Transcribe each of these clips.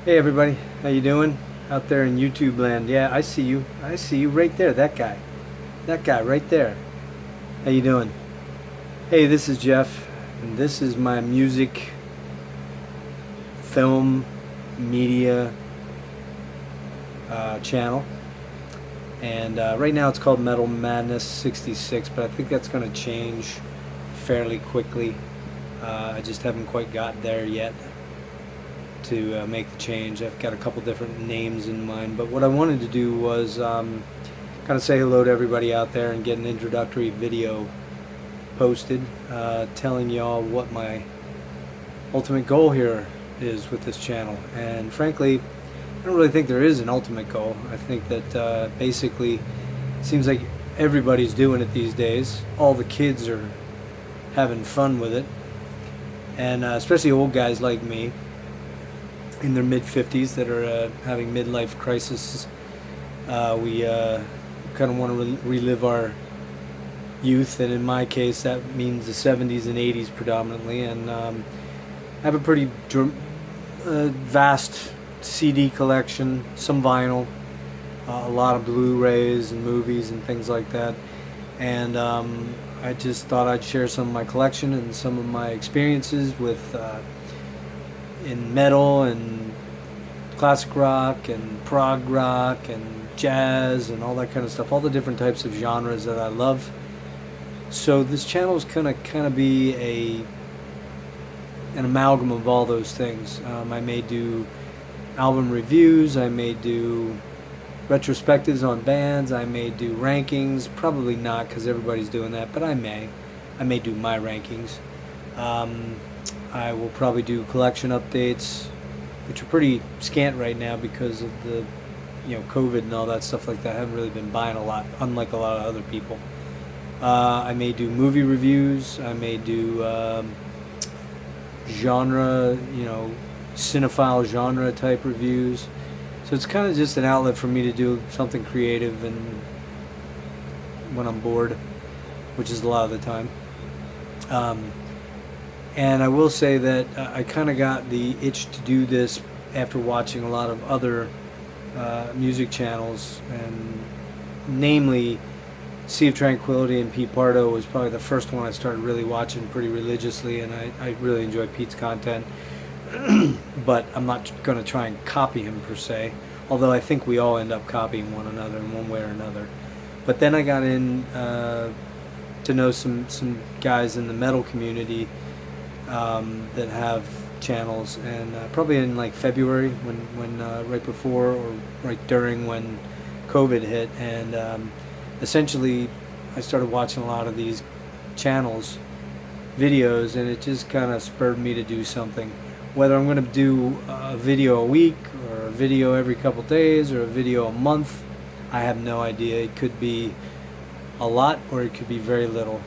Hey everybody, how you doing? Out there in YouTube land. Yeah, I see you. I see you right there, that guy. That guy right there. How you doing? Hey, this is Jeff, and this is my music, film, media channel. And right now it's called Metal Madness 66, but I think that's going to change fairly quickly. I just haven't quite got there yet to make the change. I've got a couple different names in mind, but what I wanted to do was kind of say hello to everybody out there and get an introductory video posted telling y'all what my ultimate goal here is with this channel. And frankly, I don't really think there is an ultimate goal. I think that basically it seems like everybody's doing it these days. All the kids are having fun with it, and especially old guys like me in their mid-50s that are having midlife crises. We kind of want to relive our youth, and in my case that means the 70s and 80s predominantly. And I have a pretty vast CD collection, some vinyl, a lot of Blu-rays and movies and things like that. And I just thought I'd share some of my collection and some of my experiences with in metal and classic rock and prog rock and jazz and all that kind of stuff, all the different types of genres that I love. So this channel is gonna kind of be an amalgam of all those things. I may do album reviews, I may do retrospectives on bands, I may do rankings. Probably not, because everybody's doing that, but I may do my rankings. I will probably do collection updates, which are pretty scant right now because of the COVID and all that stuff like that. I haven't really been buying a lot, unlike a lot of other people. I may do movie reviews, I may do genre, cinephile genre type reviews. So it's kind of just an outlet for me to do something creative and when I'm bored, which is a lot of the time. And I will say that I kind of got the itch to do this after watching a lot of other music channels, and namely Sea of Tranquility and Pete Pardo was probably the first one I started really watching pretty religiously, and I really enjoy Pete's content. But I'm not going to try and copy him per se, although I think we all end up copying one another in one way or another. But then I got in to know some guys in the metal community that have channels, and probably in like February when right before or right during when COVID hit, and essentially I started watching a lot of these channels videos, and it just kind of spurred me to do something. Whether I'm going to do a video a week or a video every couple days or a video a month, I have no idea. It could be a lot or it could be very little.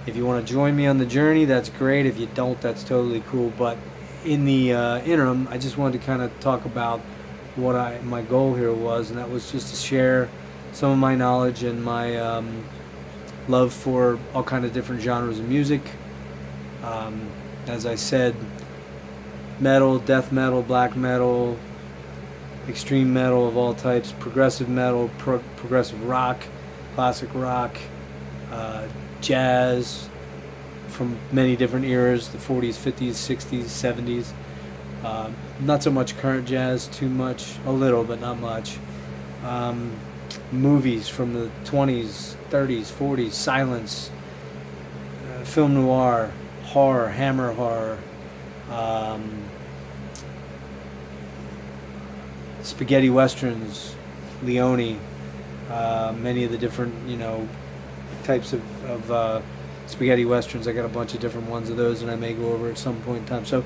If you want to join me on the journey, that's great. If you don't, that's totally cool. But in the interim, I just wanted to kind of talk about what my goal here was, and that was just to share some of my knowledge and my love for all kind of different genres of music. As I said, metal, death metal, black metal, extreme metal of all types, progressive metal, progressive rock, classic rock, jazz from many different eras, the 40s, 50s, 60s, 70s. Not so much current jazz, too much, a little, but not much. Movies from the 20s, 30s, 40s, silence, film noir, horror, hammer horror, spaghetti westerns, Leone, many of the different types of spaghetti westerns. I got a bunch of different ones of those, and I may go over at some point in time. So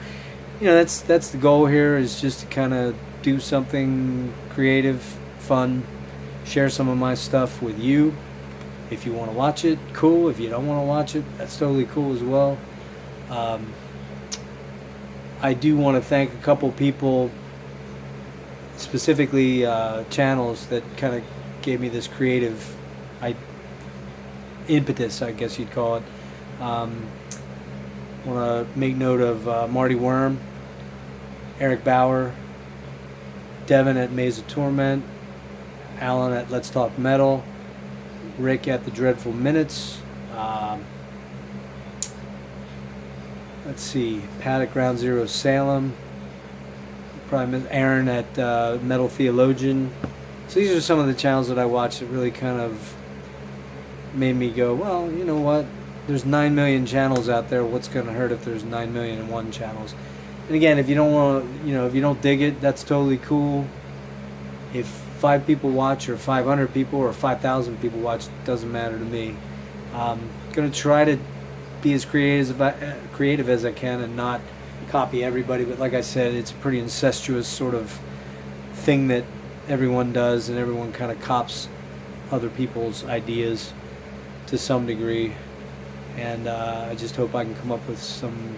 that's the goal here, is just to kind of do something creative, fun, share some of my stuff with you. If you want to watch it, cool. If you don't want to watch it, that's totally cool as well. I do want to thank a couple people, specifically channels that kind of gave me this creative impetus, I guess you'd call it. Want to make note of Marty Worm Eric Bauer, Devin at Maze of Torment, Alan at Let's Talk Metal, Rick at The Dreadful Minutes, let's see, Pat at Ground Zero Salem, probably Aaron at Metal Theologian. So these are some of the channels that I watch that really kind of made me go, well, you know what? There's 9 million channels out there. What's going to hurt if there's 9 million and one channels? And again, if you don't want to, if you don't dig it, that's totally cool. If 5 people watch, or 500 people, or 5,000 people watch, it doesn't matter to me. I'm going to try to be as creative as I can and not copy everybody. But like I said, it's a pretty incestuous sort of thing that everyone does, and everyone kind of cops other people's ideas to some degree. And I just hope I can come up with some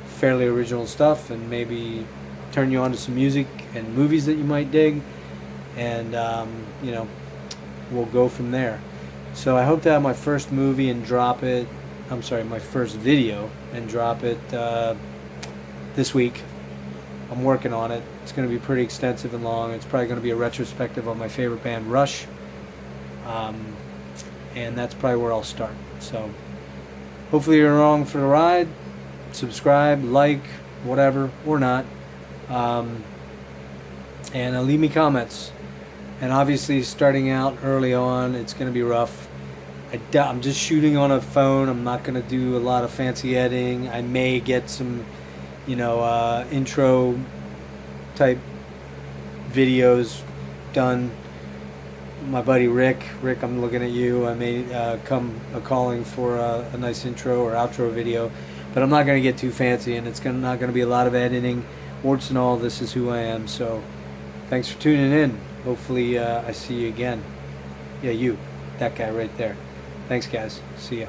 fairly original stuff and maybe turn you on to some music and movies that you might dig, and we'll go from there. So I hope to have my first movie and drop it, my first video and drop it this week. I'm working on it. It's going to be pretty extensive and long. It's probably going to be a retrospective on my favorite band, Rush, and that's probably where I'll start. So hopefully you're along for the ride. Subscribe, like, whatever, or not, and leave me comments. And obviously, starting out early on, it's going to be rough. I'm just shooting on a phone. I'm not going to do a lot of fancy editing. I may get some, intro type videos done. My buddy Rick, I'm looking at you. I may come calling for a nice intro or outro video. But I'm not going to get too fancy, and it's not going to be a lot of editing. Warts and all, this is who I am. So thanks for tuning in. Hopefully I see you again. Yeah, you. That guy right there. Thanks, guys. See ya.